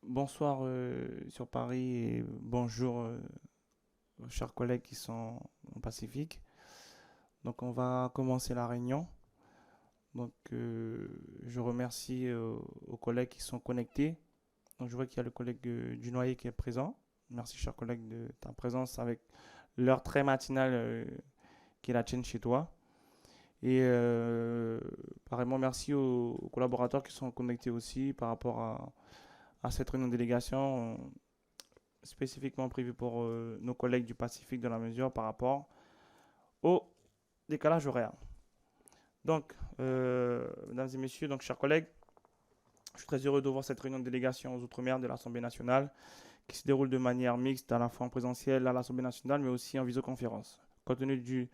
Bonsoir sur Paris et bonjour aux chers collègues qui sont en Pacifique. Donc on va commencer la réunion. Donc je remercie aux collègues qui sont connectés. Donc je vois qu'il y a le collègue Dunoyer qui est présent. Merci cher collègue de ta présence avec l'heure très matinale qui est la tienne chez toi. Et pareillement merci aux collaborateurs qui sont connectés aussi par rapport à cette réunion de délégation spécifiquement prévu pour nos collègues du Pacifique de la mesure par rapport au décalage horaire. Donc, mesdames et messieurs, donc chers collègues, je suis très heureux de voir cette réunion de délégation aux Outre-mer de l'Assemblée nationale qui se déroule de manière mixte à la fois en présentiel à l'Assemblée nationale mais aussi en visioconférence. Compte tenu du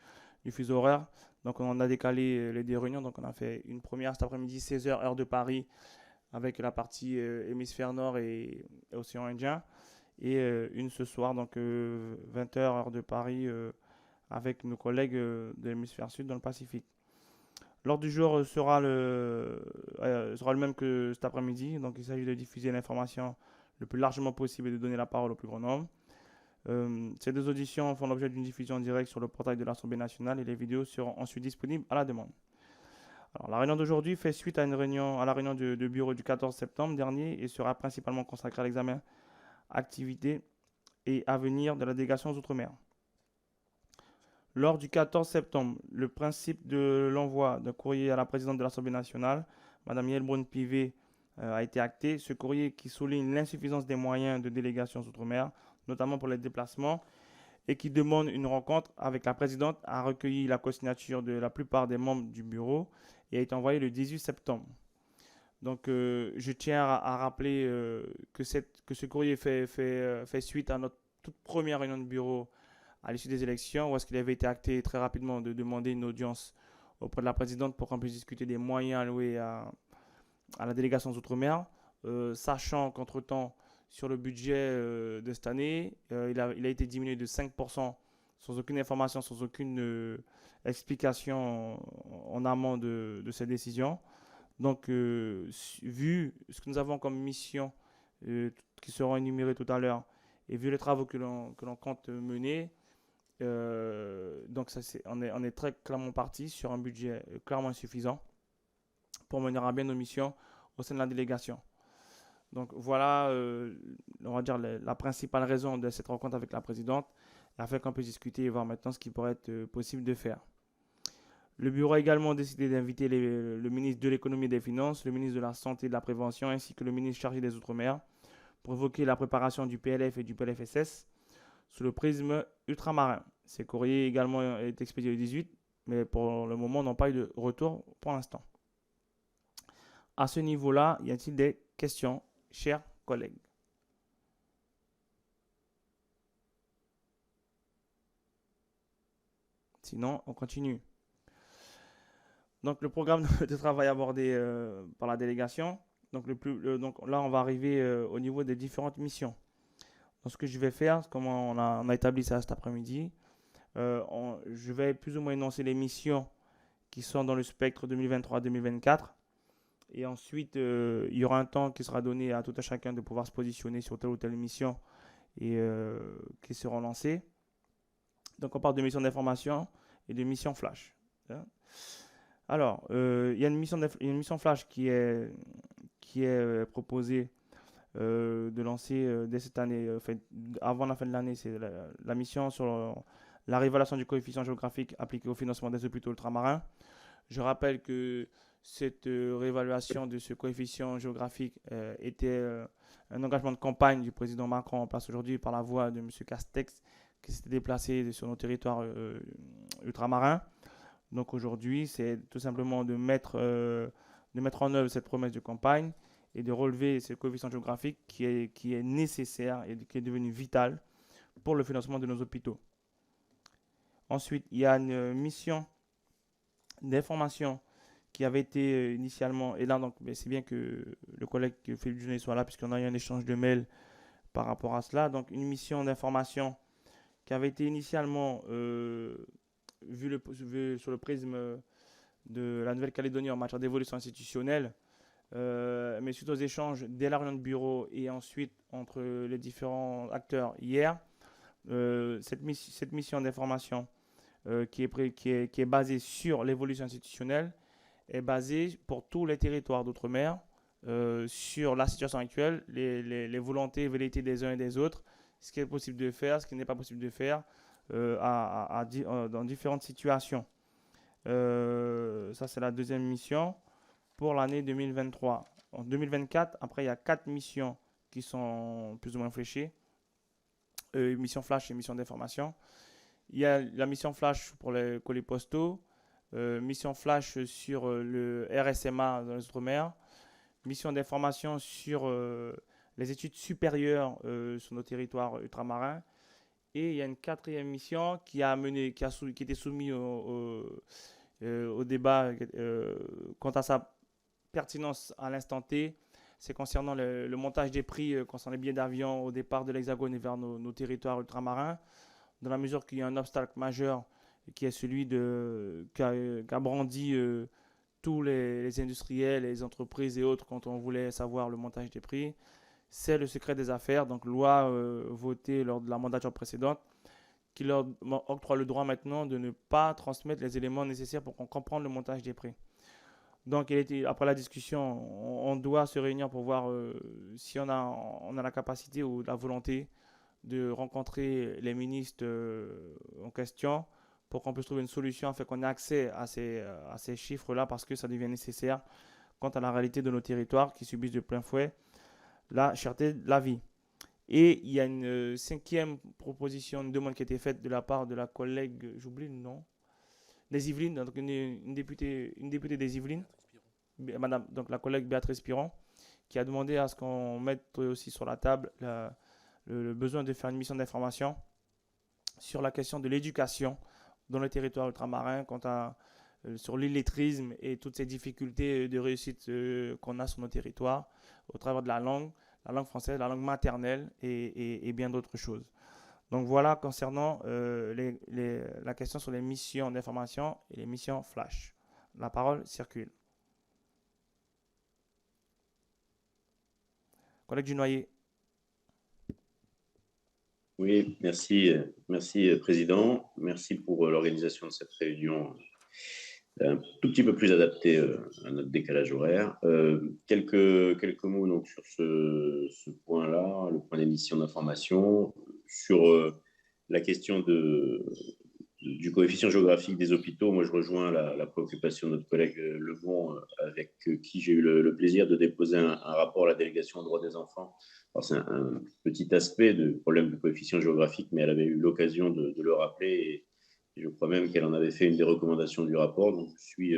fuseau horaire, donc on a décalé les deux réunions, donc on a fait une première cet après-midi 16 h heure de Paris avec la partie hémisphère nord et océan Indien et une ce soir, donc 20 h heure de Paris, avec nos collègues de l'hémisphère sud dans le Pacifique. L'ordre du jour sera le même que cet après-midi, donc il s'agit de diffuser l'information le plus largement possible et de donner la parole au plus grand nombre. Ces deux auditions font l'objet d'une diffusion en direct sur le portail de l'Assemblée nationale et les vidéos seront ensuite disponibles à la demande. Alors, la réunion d'aujourd'hui fait suite à la réunion de bureau du 14 septembre dernier et sera principalement consacrée à l'examen activités et à venir de la délégation aux Outre-mer. Lors du 14 septembre, le principe de l'envoi d'un courrier à la présidente de l'Assemblée nationale, Mme Yael Braun-Pivet, a été acté. Ce courrier qui souligne l'insuffisance des moyens de délégation aux Outre-mer, notamment pour les déplacements, et qui demande une rencontre avec la présidente, a recueilli la co-signature de la plupart des membres du bureau et a été envoyé le 18 septembre. Donc, je tiens à rappeler que ce courrier fait suite à notre toute première réunion de bureau à l'issue des élections, où est-ce qu'il avait été acté très rapidement de demander une audience auprès de la présidente pour qu'on puisse discuter des moyens alloués à la délégation aux Outre-mer, sachant qu'entre-temps, sur le budget de cette année, il a été diminué de 5% sans aucune information, sans aucune explication en amont de cette décision. Donc, vu ce que nous avons comme mission, qui seront énumérées tout à l'heure, et vu les travaux que l'on compte mener, donc on est très clairement parti sur un budget clairement insuffisant pour mener à bien nos missions au sein de la délégation. Donc voilà, on va dire la principale raison de cette rencontre avec la présidente, afin qu'on puisse discuter et voir maintenant ce qui pourrait être possible de faire. Le bureau a également décidé d'inviter le ministre de l'économie et des finances, le ministre de la santé et de la prévention, ainsi que le ministre chargé des Outre-mer, pour évoquer la préparation du PLF et du PLFSS sous le prisme ultramarin. Ces courriers également été expédiés le 18, mais pour le moment n'ont pas eu de retour pour l'instant. À ce niveau-là, y a-t-il des questions, chers collègues? Sinon, on continue. Donc, le programme de travail abordé par la délégation. Donc là, on va arriver au niveau des différentes missions. Donc, ce que je vais faire, comme on a établi ça cet après-midi, je vais plus ou moins énoncer les missions qui sont dans le spectre 2023-2024. Et ensuite, il y aura un temps qui sera donné à tout à chacun de pouvoir se positionner sur telle ou telle mission et qui seront lancées. Donc, on parle de missions d'information et de missions flash. Hein. Alors, il y a une mission flash qui est proposée de lancer dès cette année, avant la fin de l'année. C'est la mission sur la révélation du coefficient géographique appliqué au financement des hôpitaux ultramarins. Je rappelle que cette réévaluation de ce coefficient géographique était un engagement de campagne du président Macron en place aujourd'hui par la voix de M. Castex qui s'était déplacé sur nos territoires ultramarins. Donc aujourd'hui, c'est tout simplement de mettre en œuvre cette promesse de campagne et de relever ce coefficient géographique qui est nécessaire et qui est devenu vital pour le financement de nos hôpitaux. Ensuite, il y a une mission d'information qui avait été initialement, et là donc c'est bien que le collègue Philippe Junet soit là puisqu'on a eu un échange de mails par rapport à cela, donc une mission d'information qui avait été initialement vue sur le prisme de la Nouvelle-Calédonie en matière d'évolution institutionnelle, mais suite aux échanges dès la réunion de bureau et ensuite entre les différents acteurs hier, cette mission d'information qui est basée sur l'évolution institutionnelle est basée pour tous les territoires d'outre-mer sur la situation actuelle, les volontés et velléités des uns et des autres, ce qui est possible de faire, ce qui n'est pas possible de faire dans différentes situations. Ça, c'est la deuxième mission pour l'année 2023. En 2024, après, il y a 4 missions qui sont plus ou moins fléchées. Mission flash et mission d'information. Il y a la mission flash pour les colis postaux, mission flash sur le RSMA dans les Outre-mer, mission d'information sur les études supérieures sur nos territoires ultramarins. Et il y a une 4e mission qui était soumise au débat quant à sa pertinence à l'instant T. C'est concernant le montage des prix concernant les billets d'avion au départ de l'Hexagone et vers nos territoires ultramarins, dans la mesure qu'il y a un obstacle majeur qui est celui qu'a brandi tous les industriels, les entreprises et autres quand on voulait savoir le montage des prix. C'est le secret des affaires, donc loi votée lors de la mandature précédente, qui leur octroie le droit maintenant de ne pas transmettre les éléments nécessaires pour qu'on comprenne le montage des prix. Donc, après la discussion, on doit se réunir pour voir si on a la capacité ou la volonté de rencontrer les ministres en question pour qu'on puisse trouver une solution afin qu'on ait accès à ces chiffres-là parce que ça devient nécessaire quant à la réalité de nos territoires qui subissent de plein fouet la cherté de la vie. Et il y a une 5e proposition, une demande qui a été faite de la part de la collègue, j'oublie le nom, des Yvelines, donc une députée des Yvelines, madame, donc la collègue Béatrice Piron, qui a demandé à ce qu'on mette aussi sur la table le besoin de faire une mission d'information sur la question de l'éducation dans le territoire ultramarin, sur l'illettrisme et toutes ces difficultés de réussite qu'on a sur nos territoires au travers de la langue française, la langue maternelle et bien d'autres choses. Donc voilà concernant la question sur les missions d'information et les missions flash. La parole circule. Collègue Dunoyer. Oui, merci, Président. Merci pour l'organisation de cette réunion un tout petit peu plus adaptée à notre décalage horaire. Quelques mots donc, sur ce point-là, le point d'émission d'information, sur la question du coefficient géographique des hôpitaux. Moi, je rejoins la préoccupation de notre collègue Lebon, avec qui j'ai eu le plaisir de déposer un rapport à la délégation aux droits des enfants. Alors, c'est un petit aspect du problème du coefficient géographique, mais elle avait eu l'occasion de le rappeler et je crois même qu'elle en avait fait une des recommandations du rapport. Donc, je suis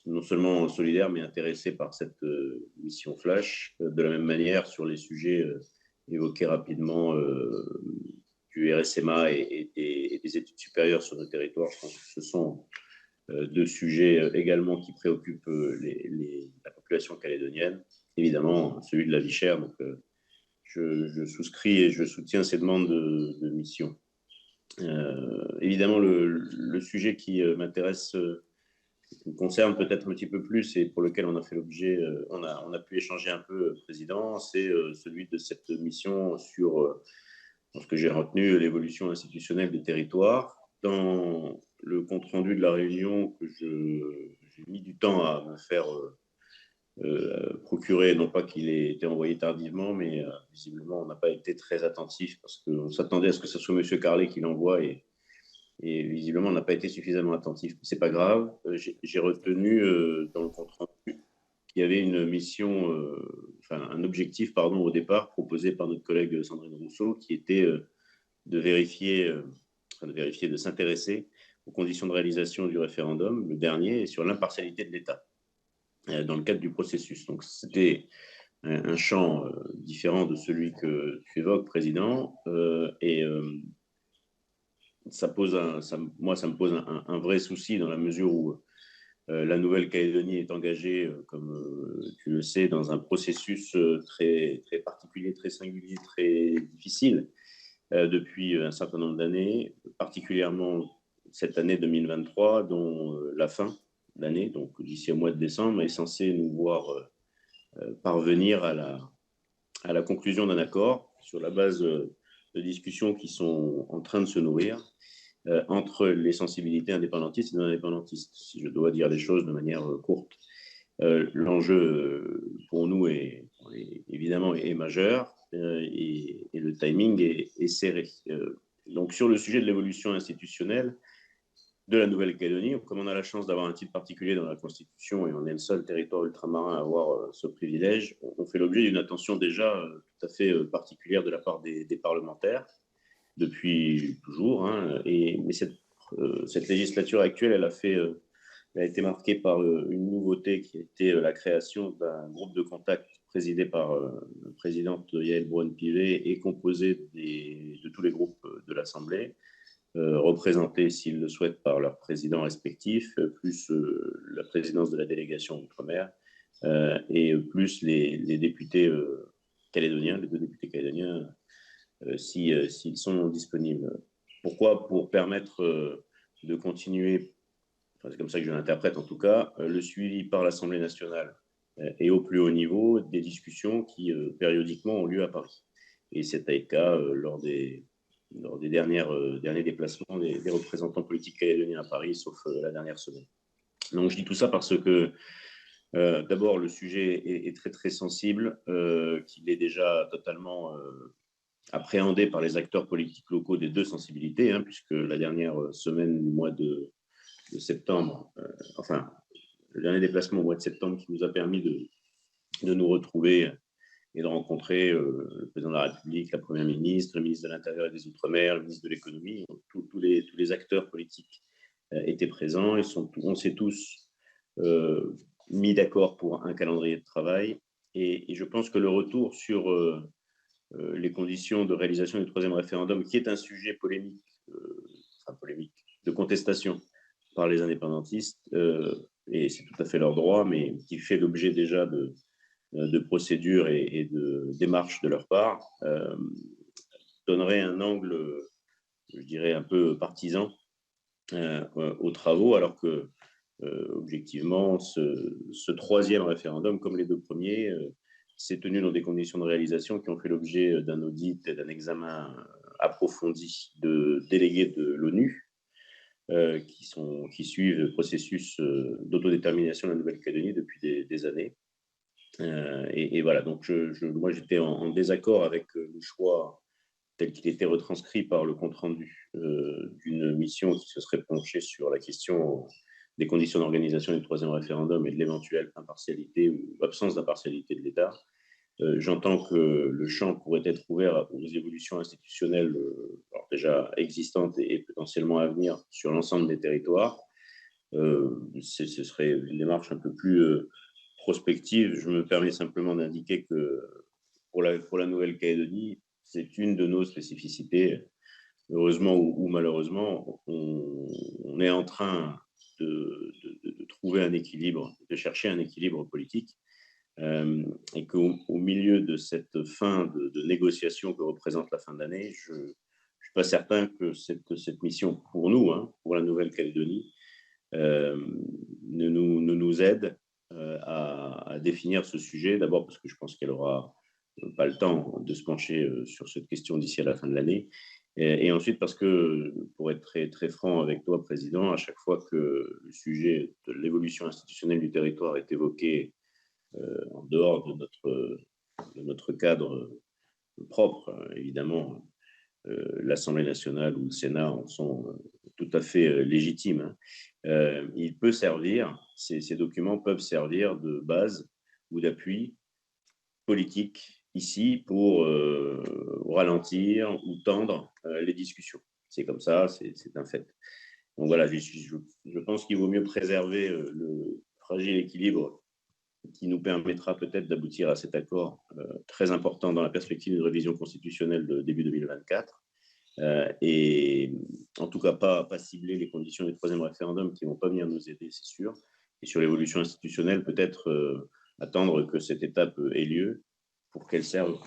non seulement solidaire, mais intéressé par cette mission flash. De la même manière, sur les sujets évoqués rapidement du RSMA et des études supérieures sur nos territoires, je pense que ce sont 2 sujets également qui préoccupent la population calédonienne. Évidemment, celui de la vie chère. Donc, je souscris et je soutiens ces demandes de mission. Évidemment, le sujet qui m'intéresse, qui me concerne peut-être un petit peu plus et pour lequel on a fait l'objet, on a pu échanger un peu, Président, c'est celui de cette mission sur ce que j'ai retenu, l'évolution institutionnelle des territoires. Dans le compte-rendu de la réunion que j'ai mis du temps à me faire procurer, non pas qu'il ait été envoyé tardivement, mais visiblement, on n'a pas été très attentif parce qu'on s'attendait à ce que ce soit M. Carlet qui l'envoie et visiblement, on n'a pas été suffisamment attentif. Ce n'est pas grave. J'ai retenu dans le compte-rendu qu'il y avait une mission, un objectif, pardon, au départ, proposé par notre collègue Sandrine Rousseau, qui était de vérifier, de s'intéresser aux conditions de réalisation du référendum, le dernier, et sur l'impartialité de l'État dans le cadre du processus. Donc, c'était un champ différent de celui que tu évoques, Président, ça me pose un vrai souci dans la mesure où la Nouvelle-Calédonie est engagée, comme tu le sais, dans un processus très, très particulier, très singulier, très difficile depuis un certain nombre d'années, particulièrement cette année 2023, dont la fin d'année, donc d'ici au mois de décembre, est censé nous voir parvenir à la conclusion d'un accord sur la base de discussions qui sont en train de se nourrir entre les sensibilités indépendantistes et non indépendantistes, si je dois dire les choses de manière courte. L'enjeu pour nous évidemment est majeur et le timing est serré. Donc sur le sujet de l'évolution institutionnelle de la Nouvelle-Calédonie, comme on a la chance d'avoir un titre particulier dans la Constitution et on est le seul territoire ultramarin à avoir ce privilège, on fait l'objet d'une attention déjà tout à fait particulière de la part des parlementaires depuis toujours. Hein, mais cette législature actuelle, elle a été marquée par une nouveauté qui a été la création d'un groupe de contact présidé par la présidente Yaël Braun-Pivet et composé de tous les groupes de l'Assemblée, représentés, s'ils le souhaitent, par leurs présidents respectifs, plus la présidence de la délégation Outre-mer et plus les députés calédoniens, les deux députés calédoniens, s'ils sont disponibles. Pourquoi ? Pour permettre de continuer, enfin, c'est comme ça que je l'interprète en tout cas, le suivi par l'Assemblée nationale et au plus haut niveau des discussions qui périodiquement ont lieu à Paris. Et c'est le cas lors des derniers déplacements des représentants politiques calédoniens à Paris, sauf la dernière semaine. Donc je dis tout ça parce que d'abord le sujet est très très sensible, qu'il est déjà totalement appréhendé par les acteurs politiques locaux des deux sensibilités, hein, puisque la dernière semaine du mois de septembre, enfin le dernier déplacement au mois de septembre qui nous a permis de nous retrouver et de rencontrer le président de la République, la Première ministre, le ministre de l'Intérieur et des Outre-mer, le ministre de l'Économie. Tous les acteurs politiques étaient présents. On s'est tous mis d'accord pour un calendrier de travail. Et je pense que le retour sur les conditions de réalisation du troisième référendum, qui est un sujet polémique, de contestation par les indépendantistes, et c'est tout à fait leur droit, mais qui fait l'objet déjà de procédures et de démarches de leur part, donnerait un angle, je dirais, un peu partisan aux travaux, alors que, objectivement, ce troisième référendum, comme les deux premiers, s'est tenu dans des conditions de réalisation qui ont fait l'objet d'un audit et d'un examen approfondi de délégués de l'ONU, qui suivent le processus d'autodétermination de la Nouvelle-Calédonie depuis des années. Et voilà, donc moi j'étais en désaccord avec le choix tel qu'il était retranscrit par le compte-rendu d'une mission qui se serait penchée sur la question des conditions d'organisation du troisième référendum et de l'éventuelle impartialité ou absence d'impartialité de l'État. J'entends que le champ pourrait être ouvert aux évolutions institutionnelles déjà existantes et potentiellement à venir sur l'ensemble des territoires. Ce serait une démarche un peu plus prospective. Je me permets simplement d'indiquer que pour la Nouvelle-Calédonie, c'est une de nos spécificités. Heureusement ou malheureusement, on est en train de trouver un équilibre, de chercher un équilibre politique, et qu'au milieu de cette fin de négociation que représente la fin d'année, je ne suis pas certain que cette mission pour nous, hein, pour la Nouvelle-Calédonie, ne nous aide à définir ce sujet. D'abord parce que je pense qu'elle n'aura pas le temps de se pencher sur cette question d'ici à la fin de l'année. Et ensuite parce que, pour être très, très franc avec toi, Président, à chaque fois que le sujet de l'évolution institutionnelle du territoire est évoqué en dehors de notre cadre propre, évidemment, l'Assemblée nationale ou le Sénat en sont tout à fait légitimes. Il peut servir, ces documents peuvent servir de base ou d'appui politique ici pour ralentir ou tendre les discussions. C'est comme ça, c'est un fait. Donc voilà, je pense qu'il vaut mieux préserver le fragile équilibre qui nous permettra peut-être d'aboutir à cet accord très important dans la perspective d'une révision constitutionnelle de début 2024. Et en tout cas, pas cibler les conditions du troisième référendum qui ne vont pas venir nous aider, c'est sûr. Et sur l'évolution institutionnelle, peut-être attendre que cette étape ait lieu pour qu'elle serve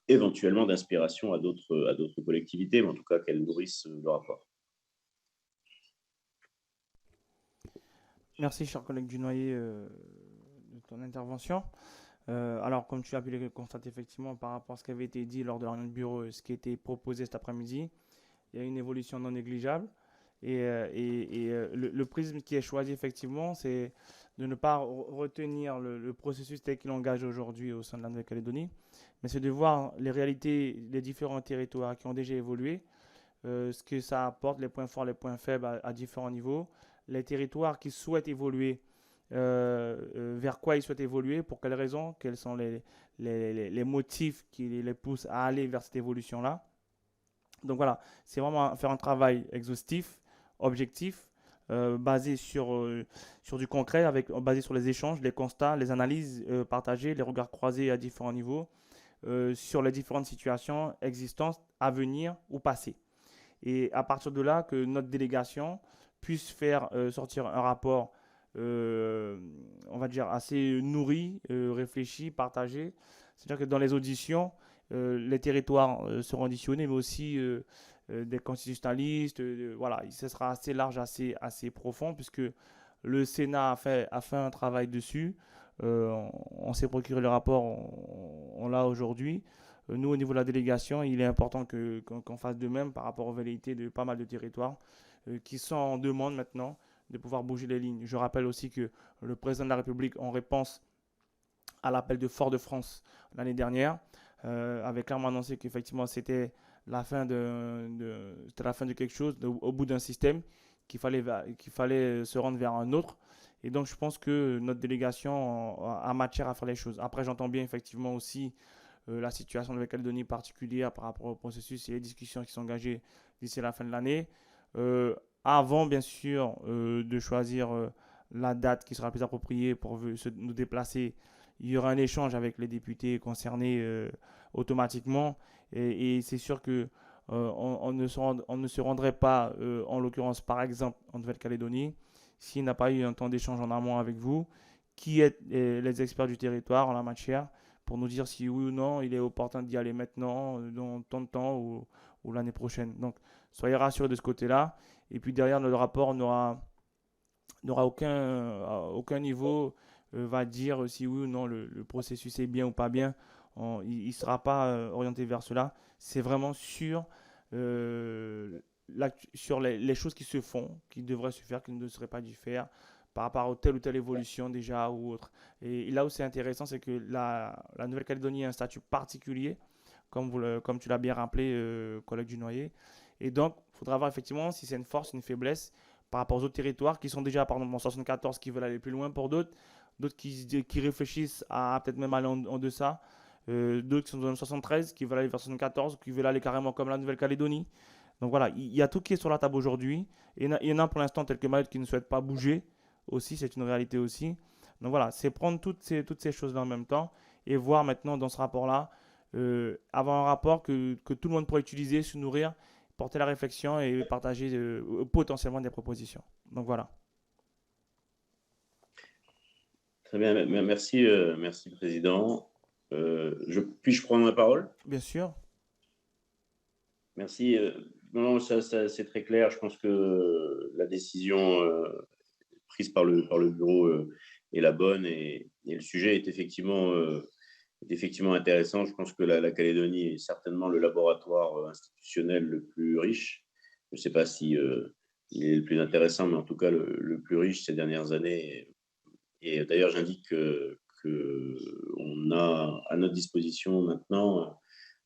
éventuellement d'inspiration à d'autres collectivités, mais en tout cas qu'elle nourrisse le rapport. Merci, cher collègue Dunoyer, de ton intervention. Alors, comme tu as pu le constater effectivement par rapport à ce qui avait été dit lors de la réunion de bureau, ce qui a été proposé cet après-midi, il y a une évolution non négligeable. Le prisme qui est choisi effectivement, c'est de ne pas retenir le processus tel qu'il engage aujourd'hui au sein de la Nouvelle-Calédonie, mais c'est de voir les réalités des différents territoires qui ont déjà évolué, ce que ça apporte, les points forts, les points faibles à différents niveaux, les territoires qui souhaitent évoluer, vers quoi ils souhaitent évoluer, pour quelles raisons, quels sont les motifs qui les poussent à aller vers cette évolution-là. Donc voilà, c'est vraiment faire un travail exhaustif, objectif, basé sur du concret, basé sur les échanges, les constats, les analyses partagées, les regards croisés à différents niveaux, sur les différentes situations existantes, à venir ou passées. Et à partir de là, que notre délégation puisse faire sortir un rapport, on va dire, assez nourri, réfléchi, partagé. C'est-à-dire que dans les auditions, les territoires seront auditionnés, mais aussi des constitutionnalistes. Voilà, ce sera assez large, assez profond, puisque le Sénat a fait un travail dessus. On s'est procuré le rapport, on l'a aujourd'hui. Nous, au niveau de la délégation, il est important qu'on fasse de même par rapport aux velléités de pas mal de territoires qui sont en demande maintenant de pouvoir bouger les lignes. Je rappelle aussi que le président de la République, en réponse à l'appel de Fort-de-France l'année dernière, avait clairement annoncé qu'effectivement c'était la fin de quelque chose, au bout d'un système, qu'il fallait se rendre vers un autre. Et donc, je pense que notre délégation a matière à faire les choses. Après, j'entends bien effectivement aussi la situation de la Calédonie particulière par rapport au processus et les discussions qui sont engagées d'ici la fin de l'année. Avant, bien sûr, de choisir la date qui sera la plus appropriée pour nous déplacer, il y aura un échange avec les députés concernés automatiquement. Et c'est sûr que on ne se rendrait pas, en l'occurrence, par exemple, en Nouvelle-Calédonie, s'il n'a pas eu un temps d'échange en amont avec vous, qui êtes les experts du territoire en la matière, pour nous dire si oui ou non il est opportun d'y aller maintenant, dans tant de temps ou l'année prochaine. Donc, soyez rassurés de ce côté-là. Et puis derrière, le rapport n'aura aucun niveau va dire si oui ou non le processus est bien ou pas bien. Il ne sera pas orienté vers cela. C'est vraiment sur les choses qui se font, qui devraient se faire, qui ne seraient pas dû faire par rapport à telle ou telle évolution déjà ou autre. Et là où c'est intéressant, c'est que la Nouvelle-Calédonie a un statut particulier, comme tu l'as bien rappelé, collègue du Noyer. Et donc, il faudra voir effectivement si c'est une force, une faiblesse par rapport aux autres territoires qui sont déjà, par exemple, en 74, qui veulent aller plus loin pour d'autres qui réfléchissent à peut-être même aller en deçà, d'autres qui sont dans le 73, qui veulent aller vers 74, qui veulent aller carrément comme la Nouvelle-Calédonie. Donc voilà, il y a tout qui est sur la table aujourd'hui. Et il y en a pour l'instant, tel que Mayotte, qui ne souhaitent pas bouger aussi, c'est une réalité aussi. Donc voilà, c'est prendre toutes ces choses-là en même temps et voir maintenant dans ce rapport-là, avoir un rapport que tout le monde pourrait utiliser, se nourrir, porter la réflexion et partager potentiellement des propositions. Donc voilà. Très bien, merci, merci Président. Puis-je prendre la parole? Bien sûr. Merci. Non, c'est très clair. Je pense que la décision prise par le bureau est la bonne et le sujet est effectivement intéressant. Je pense que la Calédonie est certainement le laboratoire institutionnel le plus riche. Je ne sais pas si il est le plus intéressant, mais en tout cas le plus riche ces dernières années. Et d'ailleurs, j'indique qu'on a à notre disposition maintenant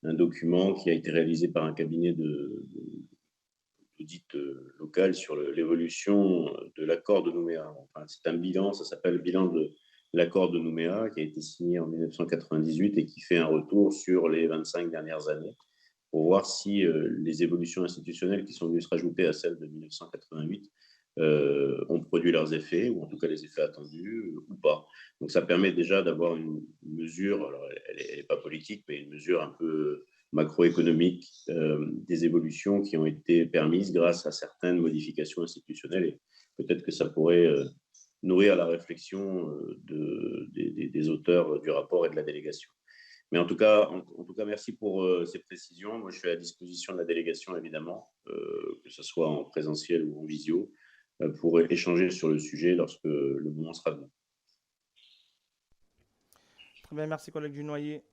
un document qui a été réalisé par un cabinet d'audit local sur l'évolution de l'accord de Nouméa. Enfin, c'est un bilan, ça s'appelle le bilan de l'accord de Nouméa, qui a été signé en 1998 et qui fait un retour sur les 25 dernières années pour voir si les évolutions institutionnelles qui sont venues se rajouter à celles de 1988 ont produit leurs effets, ou en tout cas les effets attendus, ou pas. Donc ça permet déjà d'avoir une mesure, alors elle n'est pas politique, mais une mesure un peu macroéconomique des évolutions qui ont été permises grâce à certaines modifications institutionnelles. Et peut-être que ça pourrait nourrir la réflexion des auteurs du rapport et de la délégation. Mais en tout cas, merci pour ces précisions. Moi, je suis à la disposition de la délégation, évidemment, que ce soit en présentiel ou en visio, pour échanger sur le sujet lorsque le moment sera venu. Très bien, merci collègue Dunoyer.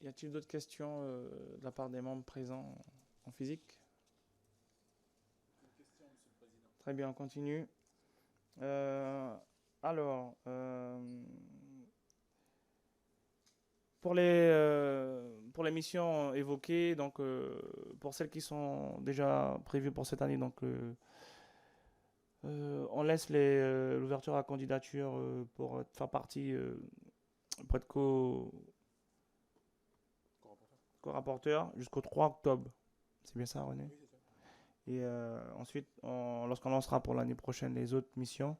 Y a-t-il d'autres questions de la part des membres présents en physique? Très bien, on continue. Alors, pour les missions évoquées, donc pour celles qui sont déjà prévues pour cette année, donc on laisse l'ouverture à candidature pour faire partie, pour être co-rapporteur jusqu'au 3 octobre. C'est bien ça, René? Et ensuite, lorsqu'on lancera pour l'année prochaine les autres missions,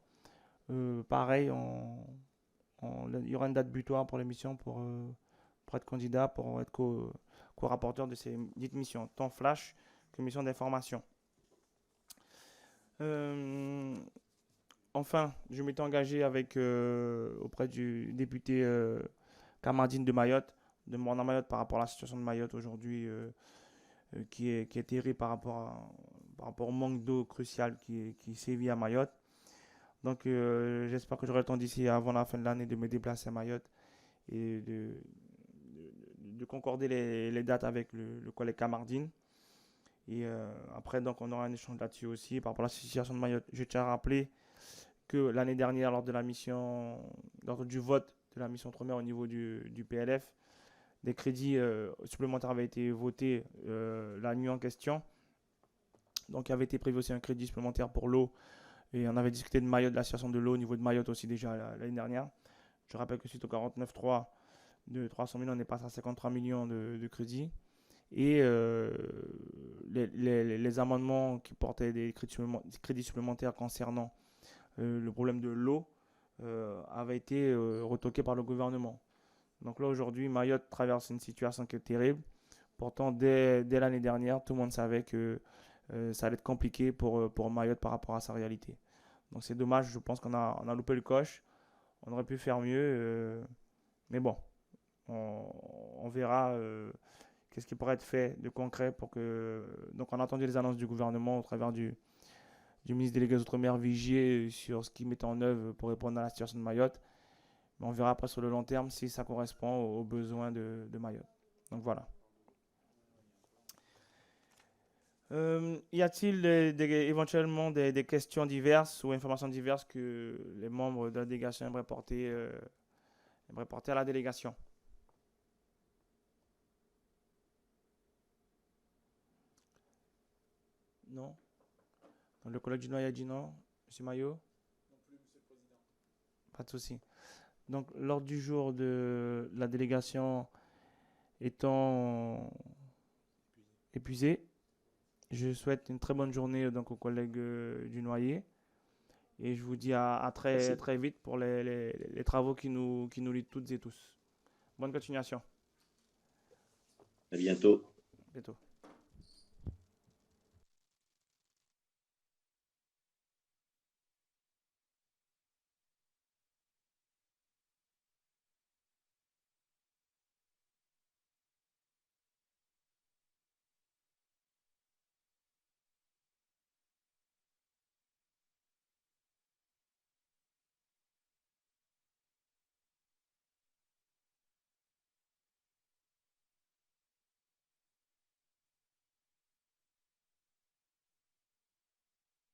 pareil, il y aura une date butoir pour les missions pour être candidat, pour être co-rapporteur de ces dites missions, tant flash que mission d'information. Enfin, je m'étais engagé auprès du député Kamardine de Mayotte, de Morna Mayotte par rapport à la situation de Mayotte aujourd'hui qui est terrible par rapport au manque d'eau crucial qui sévit à Mayotte. Donc j'espère que j'aurai le temps d'ici avant la fin de l'année de me déplacer à Mayotte et de concorder les dates avec le collègue Kamardine. Et après, donc, on aura un échange là-dessus aussi par rapport à la situation de Mayotte. Je tiens à rappeler que l'année dernière, lors du vote de la mission Outre-mer au niveau du PLF, des crédits supplémentaires avaient été votés la nuit en question. Donc, il avait été prévu aussi un crédit supplémentaire pour l'eau. Et on avait discuté de Mayotte, de la situation de l'eau au niveau de Mayotte aussi déjà l'année dernière. Je rappelle que suite au 49.3 de 300 millions, on est passé à 53 millions de crédits. Et les amendements qui portaient des crédits supplémentaires concernant le problème de l'eau avaient été retoqués par le gouvernement. Donc là, aujourd'hui, Mayotte traverse une situation qui est terrible. Pourtant, dès l'année dernière, tout le monde savait que ça allait être compliqué pour Mayotte par rapport à sa réalité. Donc c'est dommage, je pense qu'on a loupé le coche. On aurait pu faire mieux. Mais bon, on verra qu'est-ce qui pourrait être fait de concret pour que... Donc on a entendu les annonces du gouvernement au travers du ministre délégué aux Outre-mer Vigier sur ce qu'il met en œuvre pour répondre à la situation de Mayotte. Mais on verra après sur le long terme si ça correspond aux besoins de Mayotte. Donc voilà. Y a-t-il éventuellement des questions diverses ou informations diverses que les membres de la délégation aimeraient porter à la délégation? Non? Donc, le collègue Dunoyer a dit non. Monsieur Maillot? Non plus, monsieur le président. Pas de souci. Donc, l'ordre du jour de la délégation étant épuisé, je souhaite une très bonne journée donc, aux collègues Dunoyer. Et je vous dis à très, très vite pour les travaux qui nous lient toutes et tous. Bonne continuation. À bientôt. Bientôt.